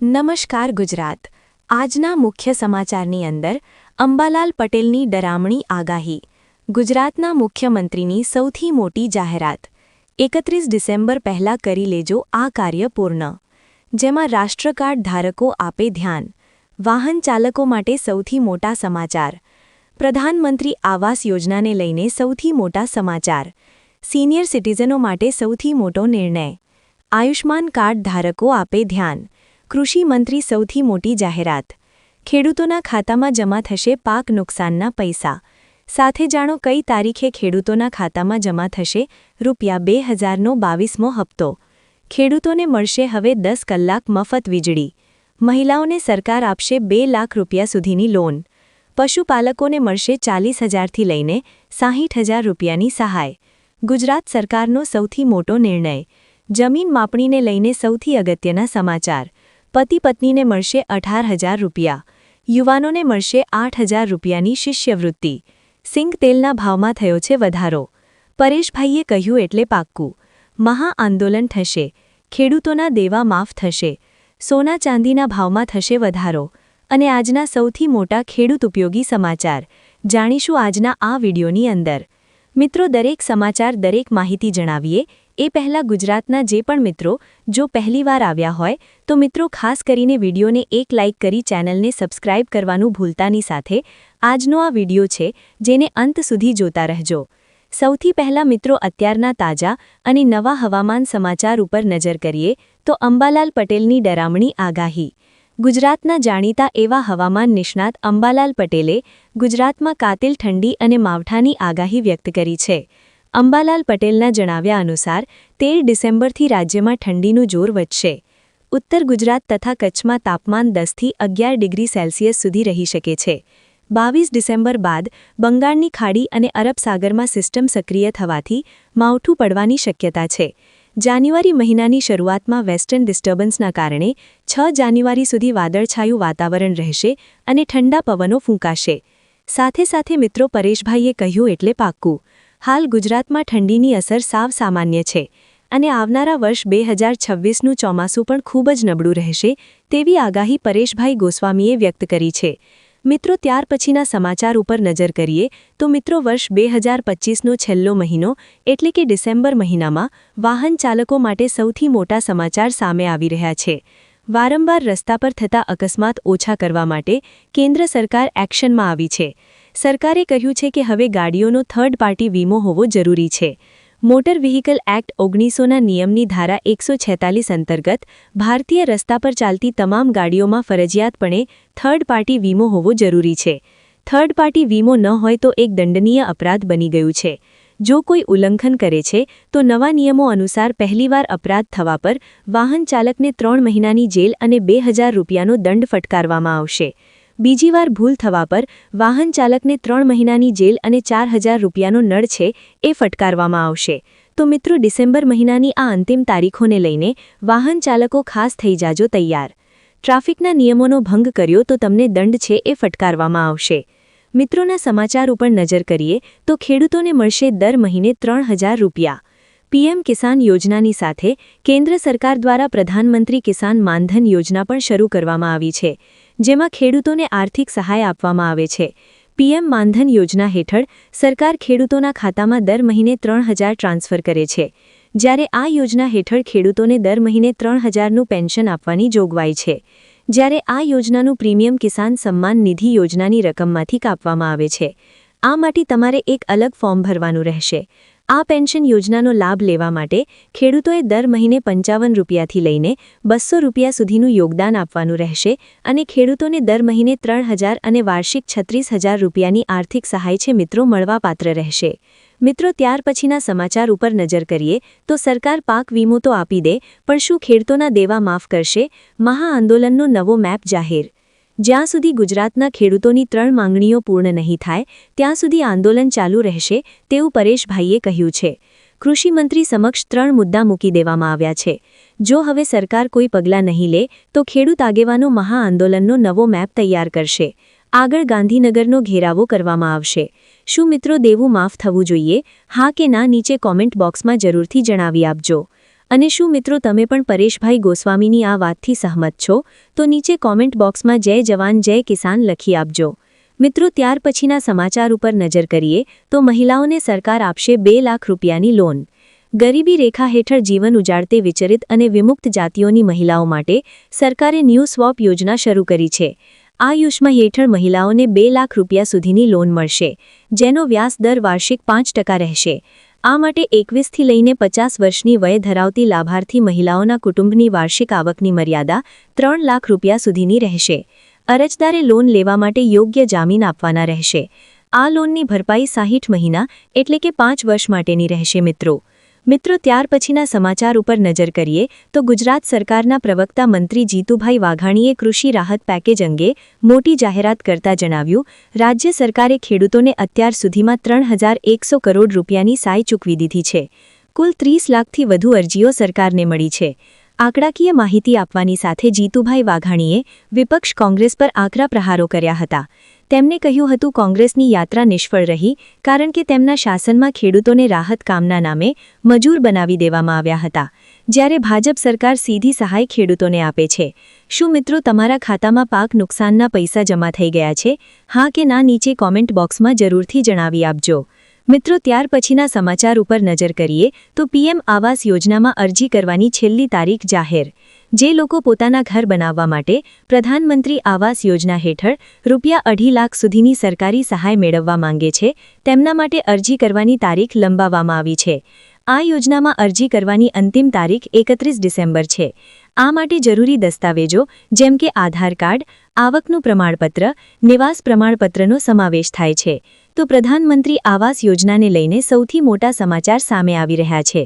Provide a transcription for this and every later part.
નમસ્કાર ગુજરાત। આજના મુખ્ય સમાચારની અંદર અંબાલાલ પટેલની ડરામણી આગાહી, ગુજરાતના મુખ્યમંત્રીની સૌથી મોટી જાહેરાત, 31 ડિસેમ્બર પહેલાં કરી લેજો આ કાર્ય પૂર્ણ, જેમાં રાષ્ટ્રકાર્ડ ધારકો આપે ધ્યાન, વાહન ચાલકો માટે સૌથી મોટા સમાચાર, પ્રધાનમંત્રી આવાસ યોજનાને લઈને સૌથી મોટા સમાચાર, સિનિયર સિટીઝનો માટે સૌથી મોટો નિર્ણય, આયુષ્માન કાર્ડ ધારકો આપે ધ્યાન, કૃષિ મંત્રી સૌથી મોટી જાહેરાત, ખેડૂતોના ખાતામાં જમા થશે પાક નુકસાનના પૈસા, સાથે જાણો કઈ તારીખે ખેડૂતોના ખાતામાં જમા થશે ₹2000નો 22મો હપ્તો, ખેડૂતોને મળશે હવે 10 કલાક મફત વીજળી, મહિલાઓને સરકાર આપશે ₹2 લાખ સુધીની લોન, પશુપાલકોને મળશે 40,000થી લઈને 60,000ની સહાય, ગુજરાત સરકારનો સૌથી મોટો નિર્ણય, જમીન માપણીને લઈને સૌથી અગત્યના સમાચાર, પતિ પત્નીને મળશે ₹18,000, યુવાનોને મળશે ₹8,000ની શિષ્યવૃત્તિ, સિંગ તેલના ભાવમાં થયો છે વધારો, પરેશભાઈએ કહ્યું એટલે પાક્કું, મહાઆંદોલન થશે, ખેડૂતોના દેવા માફ થશે, સોના ચાંદીના ભાવમાં થશે વધારો, અને આજના સૌથી મોટા ખેડૂત ઉપયોગી સમાચાર જાણીશું આજના આ વિડીયોની અંદર। મિત્રો, દરેક સમાચાર દરેક માહિતી જણાવીએ એ પહેલાં ગુજરાતના જે પણ મિત્રો જો પહેલીવાર આવ્યા હોય તો મિત્રો ખાસ કરીને વિડીયોને એક લાઇક કરી ચેનલને સબસ્ક્રાઇબ કરવાનું ભૂલતાની સાથે આજનો આ વિડીયો છે જેને અંત સુધી જોતા રહેજો। સૌથી પહેલાં મિત્રો અત્યારના તાજા અને નવા હવામાન સમાચાર ઉપર નજર કરીએ તો અંબાલાલ પટેલની ડરામણી આગાહી, ગુજરાતના જાણીતા એવા હવામાન નિષ્ણાત અંબાલાલ પટેલે ગુજરાતમાં કાતિલ ઠંડી અને માવઠાની આગાહી વ્યક્ત કરી છે। અંબાલાલ પટેલના જણાવ્યા અનુસાર 13 ડિસેમ્બરથી રાજ્યમાં ઠંડીનું જોર વધશે, ઉત્તર ગુજરાત તથા કચ્છમાં તાપમાન 10થી 11 ડિગ્રી સેલ્સિયસ સુધી રહી શકે છે। 22 ડિસેમ્બર બાદ બંગાળની ખાડી અને અરબ સાગરમાં સિસ્ટમ સક્રિય થવાથી માવઠું પડવાની શક્યતા છે। જાન્યુઆરી મહિનાની શરૂઆતમાં વેસ્ટર્ન ડિસ્ટર્બન્સના કારણે 6 જાન્યુઆરી સુધી વાદળછાયું વાતાવરણ રહેશે અને ઠંડા પવનો ફૂંકાશે। સાથે સાથે મિત્રો પરેશભાઈએ કહ્યું એટલે પાક્કું, હાલ ગુજરાતમાં ઠંડીની અસર સાવ સામાન્ય છે અને આવનારા વર્ષ 2026નું ચોમાસું પણ ખૂબ જ નબળું રહેશે તેવી આગાહી પરેશભાઈ ગોસ્વામીએ વ્યક્ત કરી છે। મિત્રો, ત્યાર પછીના સમાચાર ઉપર નજર કરીએ તો મિત્રો વર્ષ 2025નો છેલ્લો મહિનો એટલે કે ડિસેમ્બર મહિનામાં વાહન ચાલકો માટે સૌથી મોટા સમાચાર સામે આવી રહ્યા છે। વારંવાર રસ્તા પર થતા અકસ્માત ઓછા કરવા માટે કેન્દ્ર સરકાર એક્શનમાં આવી છે। સરકારે કહ્યું છે કે હવે ગાડીઓનો થર્ડ પાર્ટી વીમો હોવો જરૂરી છે। મોટર વ્હીકલ એક્ટ 1900ના નિયમની ધારા 146 અંતર્ગત ભારતીય રસ્તા પર ચાલતી તમામ ગાડીઓમાં ફરજિયાતપણે થર્ડ પાર્ટી વીમો હોવો જરૂરી છે। થર્ડ પાર્ટી વીમો ન હોય તો એક દંડનીય અપરાધ બની ગયું છે। જો કોઈ ઉલ્લંઘન કરે છે તો નવા નિયમો અનુસાર પહેલીવાર અપરાધ થવા પર વાહન ચાલકને 3 મહિનાની જેલ અને ₹2,000નો દંડ ફટકારવામાં આવશે। બીજી વાર ભૂલ થવા પર વાહન ચાલકને 3 મહિનાની જેલ અને ₹4,000નો નળ છે એ ફટકારવામાં આવશે। તો મિત્રો, ડિસેમ્બર મહિનાની આ અંતિમ તારીખોને લઈને વાહન ચાલકો ખાસ થઈ જાજો તૈયાર। ટ્રાફિકના નિયમોનો ભંગ કર્યો તો તમને દંડ છે એ ફટકારવામાં આવશે। મિત્રોના સમાચાર ઉપર નજર કરીએ તો ખેડૂતોને મળશે દર મહિને ₹3,000। પીએમ કિસાન યોજનાની સાથે કેન્દ્ર સરકાર દ્વારા પ્રધાનમંત્રી કિસાન માનધન યોજના પણ શરૂ કરવામાં આવી છે, જેમાં ખેડૂતોને આર્થિક સહાય આપવામાં આવે છે। પીએમ માનધન યોજના હેઠળ સરકાર ખેડૂતોના ખાતામાં દર મહિને 3,000 ટ્રાન્સફર કરે છે, જ્યારે આ યોજના હેઠળ ખેડૂતોને દર મહિને 3,000નું પેન્શન આપવાની જોગવાઈ છે, જ્યારે આ યોજનાનું પ્રીમિયમ કિસાન સન્માન નિધિ યોજનાની રકમમાંથી કાપવામાં આવે છે। આ માટે તમારે એક અલગ ફોર્મ ભરવાનું રહેશે। આ પેન્શન યોજનાનો લાભ લેવા માટે ખેડૂતોએ દર મહિને ₹55થી લઈને ₹200 સુધીનું યોગદાન આપવાનું રહેશે અને ખેડૂતોને દર મહિને 3,000 અને વાર્ષિક ₹36,000ની આર્થિક સહાય છે મિત્રો મળવાપાત્ર રહેશે। મિત્રો, ત્યાર પછીના સમાચાર ઉપર નજર કરીએ તો સરકાર પાક વીમો તો આપી દે પણ શું ખેડૂતોના દેવા માફ કરશે? મહાઆંદોલનનો નવો મેપ જાહેર, જ્યાં સુધી ગુજરાતના ખેડૂતોની 3 માંગણીઓ પૂર્ણ નહીં થાય ત્યાં સુધી આંદોલન ચાલુ રહેશે તેવું પરેશભાઈએ કહ્યું છે। કૃષિ મંત્રી સમક્ષ 3 મુદ્દા મૂકી દેવામાં આવ્યા છે। જો હવે સરકાર કોઈ પગલાં નહીં લે તો ખેડૂત આગેવાનો મહાઆંદોલનનો નવો મેપ તૈયાર કરશે। આગળ ગાંધીનગરનો ઘેરાવો કરવામાં આવશે। શું મિત્રો દેવું માફ થવું જોઈએ? હા કે ના નીચે કોમેન્ટ બોક્સમાં જરૂરથી જણાવી આપજો। અને શું મિત્રો તમે પણ પરેશભાઈ ગોસ્વામીની આ વાતથી સહમત છો તો નીચે કોમેન્ટ બોક્સમાં જય જવાન જય કિસાન લખી આપજો। મિત્રો ત્યાર પછીના સમાચાર ઉપર નજર કરીએ તો મહિલાઓને સરકાર આપશે 2 લાખ રૂપિયાની લોન। ગરીબી રેખા હેઠળ જીવન ઉજાડતે વિચરિત અને વિમુક્ત જાતિઓની મહિલાઓ માટે સરકારે ન્યૂ સ્વોપ યોજના શરૂ કરી છે। આ યોજના હેઠળ મહિલાઓને 2 લાખ રૂપિયા સુધીની લોન મળશે, જેનો વ્યાજ દર વાર્ષિક 5% રહેશે। આ માટે 21 થી લઈને 50 વર્ષની વય ધરાવતી લાભાર્થી મહિલાઓના કુટુંબની વાર્ષિક આવકની મર્યાદા 3 લાખ રૂપિયા સુધીની રહેશે। અરજદારે લોન લેવા માટે યોગ્ય જામીન આપવાના રહેશે। આ લોનની ભરપાઈ 60 મહિના એટલે કે 5 વર્ષ માટેની રહેશે। મિત્રો ત્યાર પછીના સમાચાર ઉપર નજર કરીએ તો ગુજરાત સરકારના પ્રવક્તા મંત્રી જીતુભાઈ વાઘાણીએ કૃષિ રાહત પેકેજ અંગે મોટી જાહેરાત કરતા જણાવ્યું, રાજ્ય સરકારે ખેડૂતોને અત્યાર સુધીમાં 3100 કરોડ રૂપિયાની સહાય ચૂકવી દીધી છે। કુલ 30 લાખથી વધુ અરજીઓ સરકારને મળી છે। આંકડાકીય માહિતી આપવાની સાથે જીતુભાઈ વાઘાણીએ વિપક્ષ કોંગ્રેસ પર આકરા પ્રહારો કર્યા હતા। તેમણે કહ્યું હતું કોંગ્રેસની યાત્રા નિષ્ફળ રહી કારણ કે તેમના શાસનમાં ખેડૂતોને રાહત કામના નામે મજૂર બનાવી દેવામાં આવ્યા હતા, જ્યારે ભાજપ સરકાર સીધી સહાય ખેડૂતોને આપે છે। શું મિત્રો તમારા ખાતામાં પાક નુકસાનના પૈસા જમા થઈ ગયા છે? હા કે ના નીચે કોમેન્ટ બોક્સમાં જરૂરથી જણાવી આપજો। મિત્રો ત્યાર પછીના સમાચાર ઉપર નજર કરીએ તો પીએમ આવાસ યોજનામાં અરજી કરવાની છેલ્લી તારીખ જાહેર। જે લોકો પોતાના ઘર બનાવવા માટે પ્રધાનમંત્રી આવાસ યોજના હેઠળ ₹2.5 લાખ સુધીની સરકારી સહાય મેળવવા માંગે છે, તેમના માટે અરજી કરવાની તારીખ લંબાવવામાં આવી છે। આ યોજનામાં અરજી કરવાની અંતિમ તારીખ 31 ડિસેમ્બર છે। આ માટે જરૂરી દસ્તાવેજો જેમ કે આધાર કાર્ડ, આવકનું પ્રમાણપત્ર, નિવાસ પ્રમાણપત્રનો સમાવેશ થાય છે। તો પ્રધાનમંત્રી આવાસ યોજનાને લઈને સૌથી મોટા સમાચાર સામે આવી રહ્યા છે।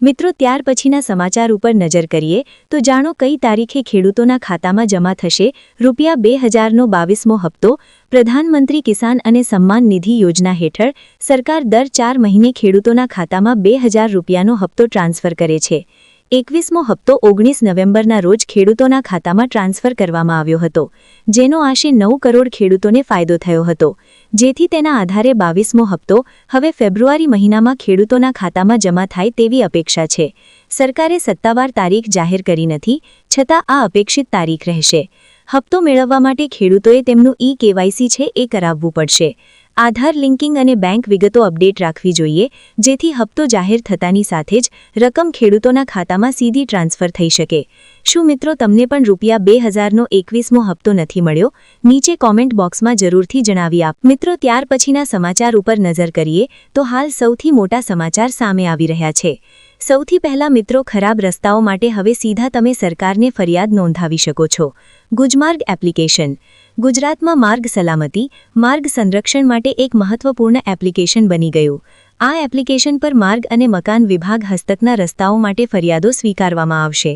મિત્રો ત્યાર પછીના સમાચાર ઉપર નજર કરીએ તો જાણો કઈ તારીખે ખેડૂતોના ખાતામાં જમા થશે ₹2000નો 22મો હપ્તો। પ્રધાનમંત્રી કિસાન અને સન્માન નિધિ યોજના હેઠળ સરકાર દર 4 મહિને ખેડૂતોના ખાતામાં ₹2000નો હપ્તો ટ્રાન્સફર કરે છે। 21મો હપ્તો 19 નવેમ્બરના રોજ ખેડૂતોના ખાતામાં ટ્રાન્સફર કરવામાં આવ્યો હતો, જેનો આશરે 9 કરોડ ખેડૂતોને ફાયદો થયો હતો, જેથી તેના આધારે 22મો હપ્તો હવે ફેબ્રુઆરી મહિનામાં ખેડૂતોના ખાતામાં જમા થાય તેવી અપેક્ષા છે। સરકારે સત્તાવાર તારીખ જાહેર કરી નથી, છતાં આ અપેક્ષિત તારીખ રહેશે। હપ્તો મેળવવા માટે ખેડૂતોએ તેમનું ઈ-કેવાયસી છે એ કરાવવું પડશે। આધાર લિંકિંગ અને બેંક વિગતો અપડેટ રાખવી જોઈએ, જેથી હપ્તો જાહેર થતાની સાથે જ રકમ ખેડૂતોના ખાતામાં સીધી ટ્રાન્સફર થઈ શકે। શું મિત્રો તમને પણ ₹2000નો 21મો હપ્તો નથી મળ્યો? નીચે કોમેન્ટ બોક્સમાં જરૂરથી જણાવી આપ। મિત્રો ત્યાર પછીના સમાચાર ઉપર નજર કરીએ તો હાલ સૌથી મોટા સમાચાર સામે આવી રહ્યા છે। સૌથી પહેલા મિત્રો ખરાબ રસ્તાઓ માટે હવે સીધા તમે સરકારને ફરિયાદ નોંધાવી શકો છો। ગુજમાર્ગ એપ્લિકેશન ગુજરાતમાં માર્ગ સલામતી, માર્ગ સંરક્ષણ માટે એક મહત્વપૂર્ણ એપ્લિકેશન બની ગયું। આ એપ્લિકેશન પર માર્ગ અને મકાન વિભાગ હસ્તકના રસ્તાઓ માટે ફરિયાદો સ્વીકારવામાં આવશે।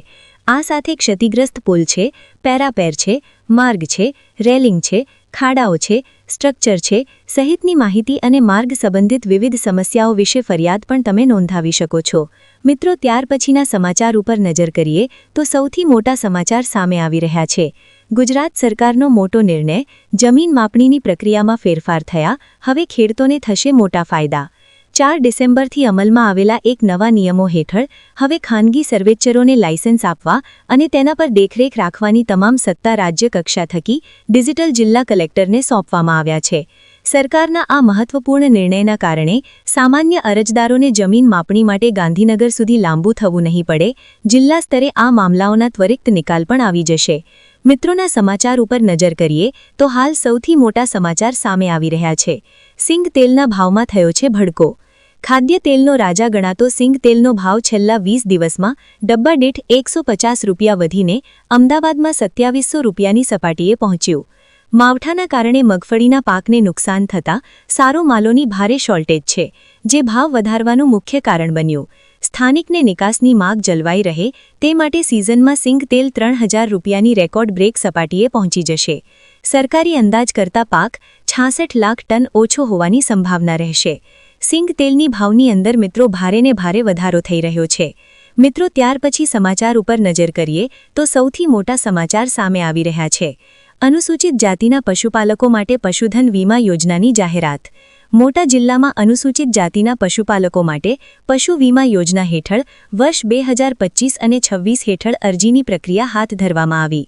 આ સાથે ક્ષતિગ્રસ્ત પુલ છે, પેરાપેર છે, માર્ગ છે, રેલિંગ છે, ખાડાઓ છે, સ્ટ્રક્ચર છે સહિતની માહિતી અને માર્ગ સંબંધિત વિવિધ સમસ્યાઓ વિશે ફરિયાદ પણ તમે નોંધાવી શકો છો। મિત્રો ત્યાર પછીના સમાચાર ઉપર નજર કરીએ તો સૌથી મોટા સમાચાર સામે આવી રહ્યા છે। ગુજરાત સરકારનો મોટો નિર્ણય, જમીન માપણીની પ્રક્રિયામાં ફેરફાર થયા, હવે ખેડૂતોને થશે મોટા ફાયદા। 4 ડિસેમ્બરથી અમલમાં આવેલા એક નવા નિયમો હેઠળ હવે ખાનગી સર્વેચરોને લાયસન્સ આપવા અને તેના પર દેખરેખ રાખવાની તમામ સત્તા રાજ્ય કક્ષા થકી ડિજિટલ જિલ્લા કલેક્ટરને સોંપવામાં આવ્યા છે। સરકારના આ મહત્વપૂર્ણ નિર્ણયના કારણે સામાન્ય અરજદારોને જમીન માપણી માટે ગાંધીનગર સુધી લાંબુ થવું નહીં પડે। જિલ્લા સ્તરે આ મામલાઓના ત્વરિત નિકાલ પણ આવી જશે। મિત્રોના સમાચાર ઉપર નજર કરીએ તો હાલ સૌથી મોટા સમાચાર સામે આવી રહ્યા છે। સિંગ તેલના ભાવમાં થયો છે ભડકો। ખાદ્ય તેલનો રાજા ગણાતો સિંગ તેલનો ભાવ છેલ્લા 20 દિવસમાં ડબ્બા દીઠ ₹150 વધીને અમદાવાદમાં ₹2700ની સપાટીએ પહોંચ્યું। માવઠાના કારણે મગફળીના પાકને નુકસાન થતાં સારો માલોની ભારે શોર્ટેજ છે, જે ભાવ વધારવાનું મુખ્ય કારણ બન્યું। સ્થાનિકને નિકાસની માગ જળવાઈ રહે તે માટે સિઝનમાં સિંગ તેલ ₹3000ની રેકોર્ડ બ્રેક સપાટીએ પહોંચી જશે। સરકારી અંદાજ કરતા પાક 66 લાખ ટન ઓછો હોવાની સંભાવના રહેશે। સિંગ તેલની ભાવની અંદર મિત્રો ભારેને ભારે વધારો થઈ રહ્યો છે। મિત્રો ત્યાર પછી સમાચાર ઉપર નજર કરીએ તો સૌથી મોટા સમાચાર સામે આવી રહ્યા છે। અનુસૂચિત જાતિના પશુપાલકો માટે પશુધન વીમા યોજનાની જાહેરાત। મોટા જિલ્લામાં અનુસૂચિત જાતિના પશુપાલકો માટે પશુ વીમા યોજના હેઠળ વર્ષ 2025 અને 26 હેઠળ અરજીની પ્રક્રિયા હાથ ધરવામાં આવી।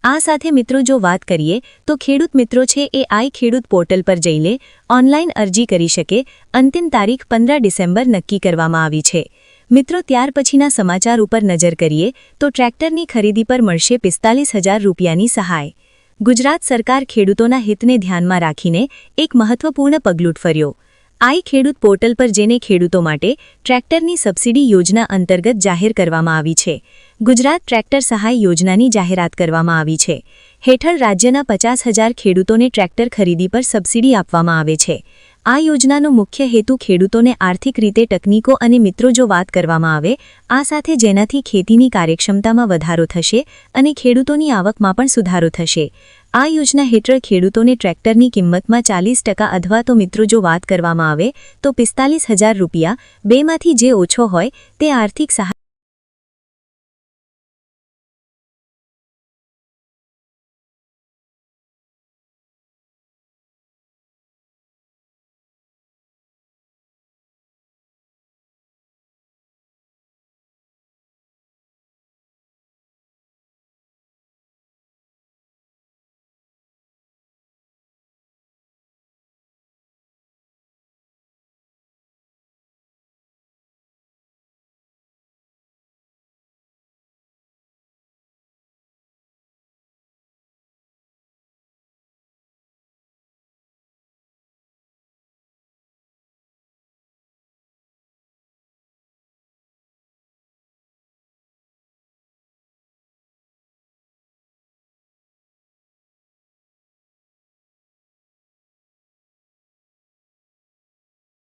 આ સાથે મિત્રો જો વાત કરીએ તો ખેડૂત મિત્રો છે એ આઈ ખેડૂત પોર્ટલ પર જઈને ઓનલાઈન અરજી કરી શકે। અંતિમ તારીખ 15 ડિસેમ્બર નક્કી કરવામાં આવી છે। મિત્રો ત્યાર પછીના સમાચાર ઉપર નજર કરીએ તો ટ્રેક્ટરની ખરીદી પર મળશે 45,000 રૂપિયાની સહાય। ગુજરાત સરકાર ખેડૂતોના હિતને ધ્યાનમાં રાખીને એક મહત્વપૂર્ણ પગલું ફર્યો। આઈ ખેડૂત પોર્ટલ પર જેને ખેડૂતો માટે ટ્રેક્ટરની સબસિડી યોજના અંતર્ગત જાહેર કરવામાં આવી છે। ગુજરાત ટ્રેક્ટર સહાય યોજનાની જાહેરાત કરવામાં આવી છે। હેઠળ રાજ્યના 50,000 ખેડૂતોને ટ્રેક્ટર ખરીદી પર સબસિડી આપવામાં આવે છે। આ યોજનાનો મુખ્ય હેતુ ખેડૂતોને આર્થિક રીતે તકનીકો અને મિત્રો જો વાત કરવામાં આવે આ સાથે જેનાથી ખેતીની કાર્યક્ષમતામાં વધારો થશે અને ખેડૂતોની આવકમાં પણ સુધારો થશે। આ યોજના હેઠળ ખેડૂતોને ટ્રેક્ટરની કિંમતમાં 40% અથવા તો મિત્રો જો વાત કરવામાં આવે તો 45,000 રૂપિયા બેમાંથી જે ઓછો હોય તે આર્થિક સહાય